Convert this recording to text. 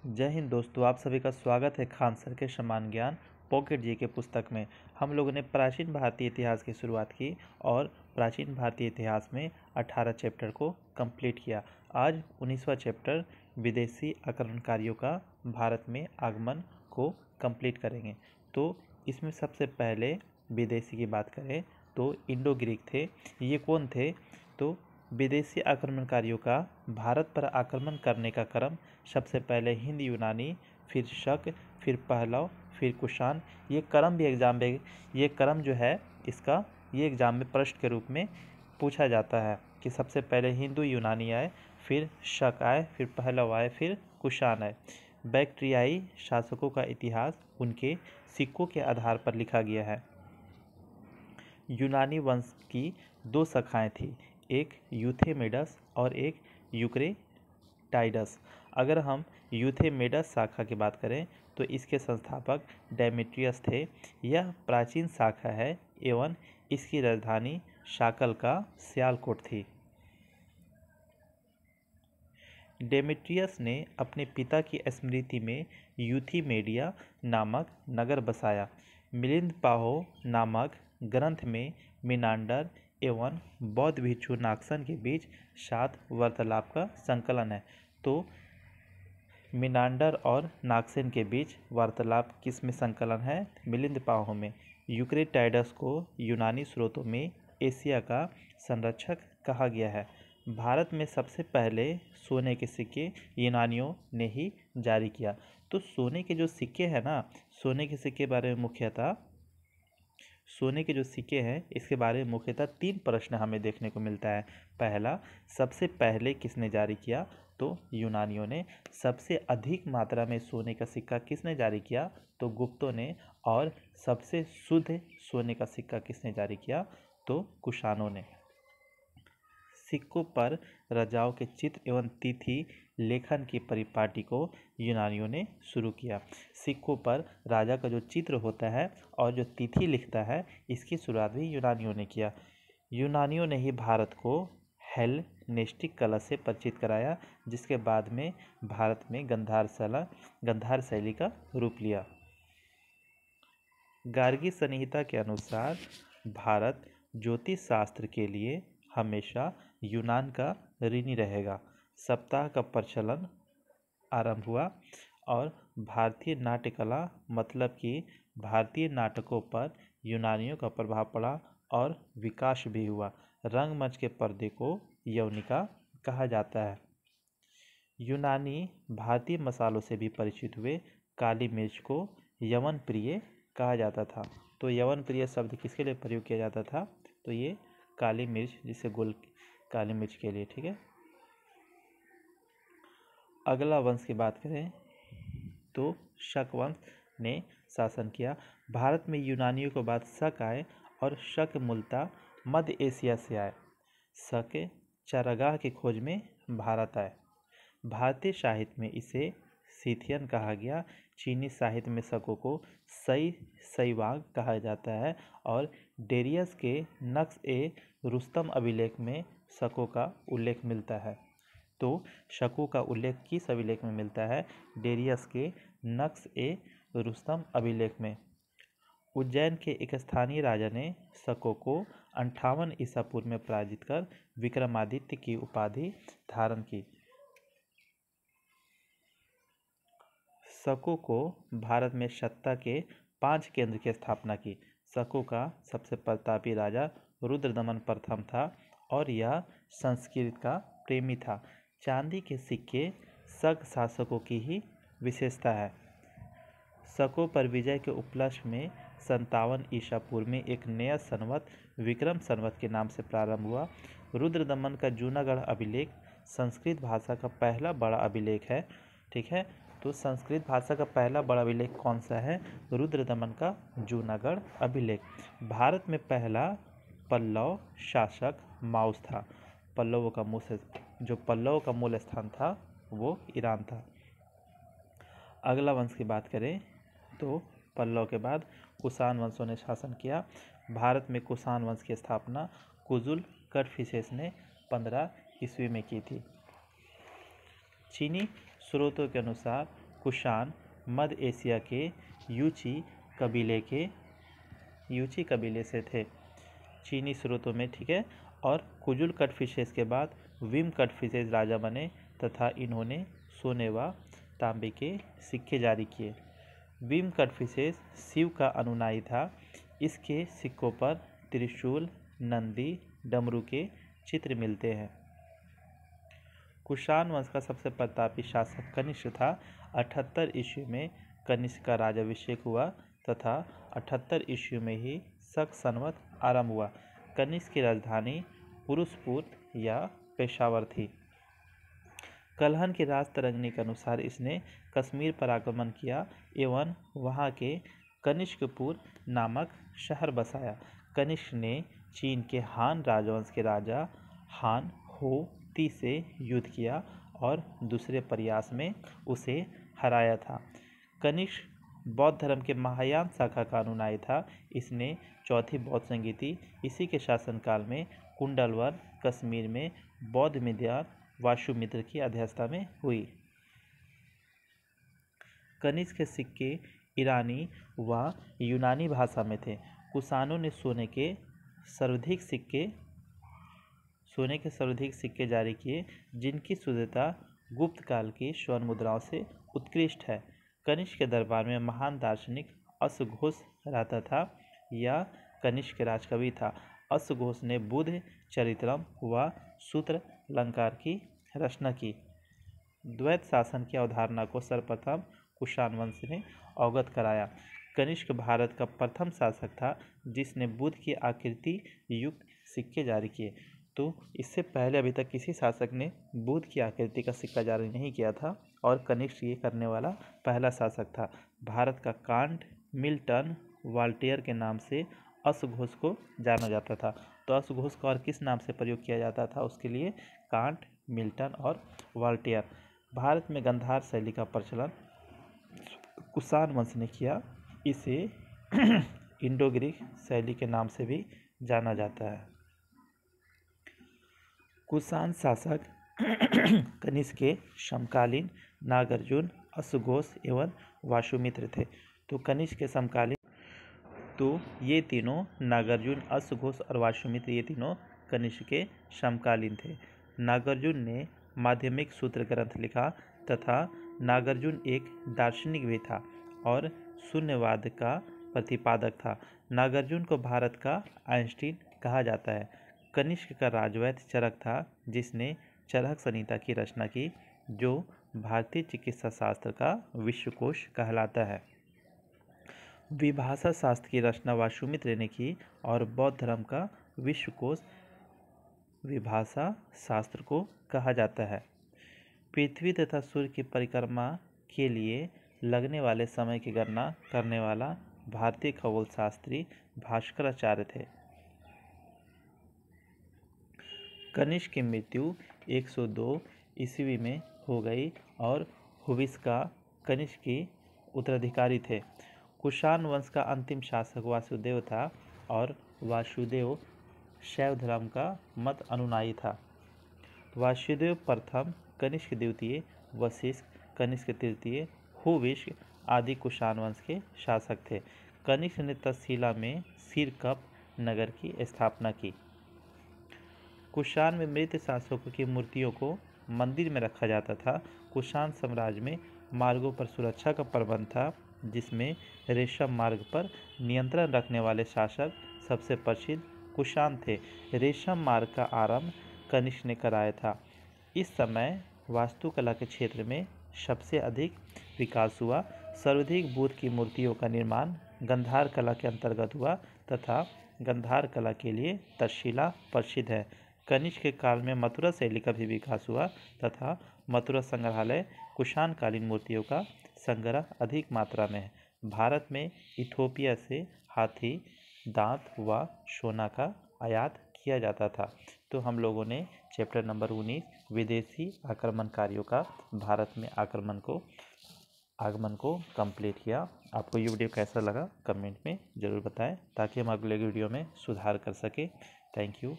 जय हिंद दोस्तों, आप सभी का स्वागत है खान सर के समान ज्ञान पॉकेट जी के पुस्तक में। हम लोगों ने प्राचीन भारतीय इतिहास की शुरुआत की और प्राचीन भारतीय इतिहास में 18 चैप्टर को कंप्लीट किया। आज 19वां चैप्टर विदेशी आक्रमणकारियों का भारत में आगमन को कंप्लीट करेंगे। तो इसमें सबसे पहले विदेशी की बात करें तो इंडो ग्रीक थे। ये कौन थे? तो विदेशी आक्रमणकारियों का भारत पर आक्रमण करने का क्रम सबसे पहले हिंद यूनानी, फिर शक, फिर पहलव, फिर कुषाण। ये क्रम भी ये क्रम जो है इसका ये एग्जाम में प्रश्न के रूप में पूछा जाता है कि सबसे पहले हिंदू यूनानी आए, फिर शक आए, फिर पहलव आए, फिर कुषाण आए। बैक्ट्रियाई शासकों का इतिहास उनके सिक्कों के आधार पर लिखा गया है। यूनानी वंश की दो शाखाएं थी, एक यूथेमेडस और एक यूक्रेटाइडस। अगर हम यूथेमेडस शाखा की बात करें तो इसके संस्थापक डेमेट्रियस थे। यह प्राचीन शाखा है एवं इसकी राजधानी शाकल का सियालकोट थी। डेमेट्रियस ने अपने पिता की स्मृति में यूथीमेडिया नामक नगर बसाया। मिलिंद पाहो नामक ग्रंथ में मिनांडर एवं बौद्ध भिक्षु नागसन के बीच 7 वार्तालाप का संकलन है। तो मिनांडर और नागसेन के बीच वार्तालाप किस में संकलन है? मिलिंद पाहो में। यूक्रेटाइडस को यूनानी स्रोतों में एशिया का संरक्षक कहा गया है। भारत में सबसे पहले सोने के सिक्के यूनानियों ने ही जारी किया। तो सोने के जो सिक्के हैं ना, सोने के सिक्के बारे में इसके बारे में मुख्यतः 3 प्रश्न हमें देखने को मिलता है। पहला, सबसे पहले किसने जारी किया? तो यूनानियों ने। सबसे अधिक मात्रा में सोने का सिक्का किसने जारी किया? तो गुप्तों ने। और सबसे शुद्ध सोने का सिक्का किसने जारी किया? तो कुषाणों ने। सिक्कों पर राजाओं के चित्र एवं तिथि लेखन की परिपाटी को यूनानियों ने शुरू किया। सिक्कों पर राजा का जो चित्र होता है और जो तिथि लिखता है, इसकी शुरुआत भी यूनानियों ने किया। यूनानियों ने ही भारत को हेलेनिस्टिक कला से परिचित कराया, जिसके बाद में भारत में गंधार शैली का रूप लिया। गार्गी संहिता के अनुसार भारत ज्योतिष शास्त्र के लिए हमेशा यूनान का ऋणी रहेगा। सप्ताह का प्रचलन आरंभ हुआ और भारतीय नाट्य कला मतलब कि भारतीय नाटकों पर यूनानियों का प्रभाव पड़ा और विकास भी हुआ। रंगमंच के पर्दे को यवनिका कहा जाता है। यूनानी भारतीय मसालों से भी परिचित हुए। काली मिर्च को यवन प्रिय कहा जाता था। तो यवन प्रिय शब्द किसके लिए प्रयोग किया जाता था? तो ये काली मिर्च, जिसे गोल काली मिर्च के लिए, ठीक है। अगला वंश की बात करें तो शक वंश ने शासन किया। भारत में यूनानियों के बाद शक आए और शक मूलतः मध्य एशिया से आए। शक चारागाह की खोज में भारत आए। भारतीय साहित्य में इसे सिथियन कहा गया। चीनी साहित्य में शकों को सईवाग कहा जाता है और डेरियस के नक्श ए रुस्तम अभिलेख में शकों का उल्लेख मिलता है। तो शकों का उल्लेख किस अभिलेख में मिलता है? डेरियस के नक्श ए रुस्तम अभिलेख में। उज्जैन के एक स्थानीय राजा ने शकों को 58 ईसा पूर्व में पराजित कर विक्रमादित्य की उपाधि धारण की। शकों को भारत में सत्ता के 5 केंद्र की स्थापना की। शकों का सबसे प्रतापी राजा रुद्रदमन प्रथम था और यह संस्कृत का प्रेमी था। चांदी के सिक्के शक शासकों की ही विशेषता है। शकों पर विजय के उपलक्ष्य में 57 ईसा पूर्व में एक नया संवत विक्रम संवत के नाम से प्रारंभ हुआ। रुद्रदमन का जूनागढ़ अभिलेख संस्कृत भाषा का पहला बड़ा अभिलेख है, ठीक है। तो संस्कृत भाषा का पहला बड़ा अभिलेख कौन सा है? रुद्रदमन का जूनागढ़ अभिलेख। भारत में पहला पल्लव शासक माउस था। पल्लवों का मूल स्थान था वो ईरान था। अगला वंश की बात करें तो पल्लव के बाद कुषाण वंशों ने शासन किया। भारत में कुषाण वंश की स्थापना कुजुल कटफिसेस ने 15 ईस्वी में की थी। चीनी स्रोतों के अनुसार कुषाण मध्य एशिया के यूची कबीले से थे, चीनी स्रोतों में, ठीक है। और कुजुल कटफिशेस के बाद विम कटफिशेस राजा बने तथा इन्होंने सोने व तांबे के सिक्के जारी किए। विम कटफिशेस शिव का अनुयायी था। इसके सिक्कों पर त्रिशूल, नंदी, डमरू के चित्र मिलते हैं। कुषाण वंश का सबसे प्रतापी शासक कनिष्क था। 78 ईस्वी में कनिष्क का राज्याभिषेक हुआ तथा 78 ईस्वी में ही शक संवत आरंभ हुआ। कनिष्क की राजधानी पुरुषपुर या पेशावर थी। कल्हन की राजतरंगिणी के अनुसार इसने कश्मीर पर आक्रमण किया एवं वहां के कनिष्कपुर नामक शहर बसाया। कनिष्क ने चीन के हान राजवंश के राजा हान हो ती से युद्ध किया और दूसरे प्रयास में उसे हराया था। कनिष्क बौद्ध धर्म के महायान शाखा का अनुयायी था। इसने चौथी बौद्ध संधि थी। इसी के शासनकाल में कुंडलवर कश्मीर में बौद्ध विद्वान वासुमित्र की अध्यक्षता में हुई। कनिष्क के सिक्के ईरानी व यूनानी भाषा में थे। कुषाणों ने सोने के सर्वाधिक सिक्के जारी किए, जिनकी शुद्धता गुप्त काल की स्वर्ण मुद्राओं से उत्कृष्ट है। कनिष्क के दरबार में महान दार्शनिक अश्वघोष रहता था। यह कनिष्क के राजकवि था। अश्वघोष ने बुद्ध चरित्रम व सूत्र अलंकार की रचना की। द्वैत शासन की अवधारणा को सर्वप्रथम कुषाण वंश ने अवगत कराया। कनिष्क भारत का प्रथम शासक था जिसने बुद्ध की आकृति युक्त सिक्के जारी किए। तो इससे पहले अभी तक किसी शासक ने बुद्ध की आकृति का सिक्का जारी नहीं किया था और कनिष्क ये करने वाला पहला शासक था। भारत का कांट, मिल्टन, वाल्टेयर के नाम से अश्वघोष को जाना जाता था। तो अश्वघोष का और किस नाम से प्रयोग किया जाता था उसके लिए कांट, मिल्टन और वाल्टेयर। भारत में गंधार शैली का प्रचलन कुषाण वंश ने किया। इसे इंडो ग्रीक शैली के नाम से भी जाना जाता है। कुषाण शासक कनिष्क के समकालीन नागार्जुन, अश्वघोष एवं वासुमित्र थे। तो कनिष्क के समकालीन ये तीनों नागार्जुन, अश्वघोष और वासुमित्र ये तीनों कनिष्क के समकालीन थे। नागार्जुन ने माध्यमिक सूत्र ग्रंथ लिखा तथा नागार्जुन एक दार्शनिक भी था और शून्यवाद का प्रतिपादक था। नागार्जुन को भारत का आइंस्टीन कहा जाता है। कनिष्क का राजवैद्य चरक था जिसने चरक संहिता की रचना की, जो भारतीय चिकित्सा शास्त्र का विश्वकोश कहलाता है। विभाषा शास्त्र की रचना वासुमित्र ने की और बौद्ध धर्म का विश्वकोश विभाषा शास्त्र को कहा जाता है। पृथ्वी तथा सूर्य की परिक्रमा के लिए लगने वाले समय की गणना करने वाला भारतीय खगोल शास्त्री भास्कराचार्य थे। कनिष्क की मृत्यु 102 ईस्वी में हो गई और हुविस्का कनिष्क की उत्तराधिकारी थे। कुषाण वंश का अंतिम शासक वासुदेव था और वासुदेव शैव धर्म का मत अनुयायी था। वासुदेव प्रथम, कनिष्क द्वितीय, वशिष्ठ, कनिष्क तृतीय, हुविस्क आदि कुषाण वंश के शासक थे। कनिष्क ने तक्षशिला में सिरकप नगर की स्थापना की। कुषाण में मृत शासकों की मूर्तियों को मंदिर में रखा जाता था। कुषाण साम्राज्य में मार्गों पर सुरक्षा का प्रबंध था, जिसमें रेशम मार्ग पर नियंत्रण रखने वाले शासक सबसे प्रसिद्ध कुषाण थे। रेशम मार्ग का आरंभ कनिष्क ने कराया था। इस समय वास्तुकला के क्षेत्र में सबसे अधिक विकास हुआ। सर्वाधिक बुद्ध की मूर्तियों का निर्माण गंधार कला के अंतर्गत हुआ तथा गंधार कला के लिए तक्षशिला प्रसिद्ध है। कनिष्क के काल में मथुरा शैली का भी विकास हुआ तथा मथुरा संग्रहालय कुषाणकालीन मूर्तियों का संग्रह अधिक मात्रा में है। भारत में इथोपिया से हाथी दांत व सोना का आयात किया जाता था। तो हम लोगों ने चैप्टर नंबर 19 विदेशी आक्रमणकारियों का भारत में आगमन को कंप्लीट किया। आपको ये वीडियो कैसा लगा कमेंट में ज़रूर बताएं ताकि हम अगले वीडियो में सुधार कर सकें। Thank you.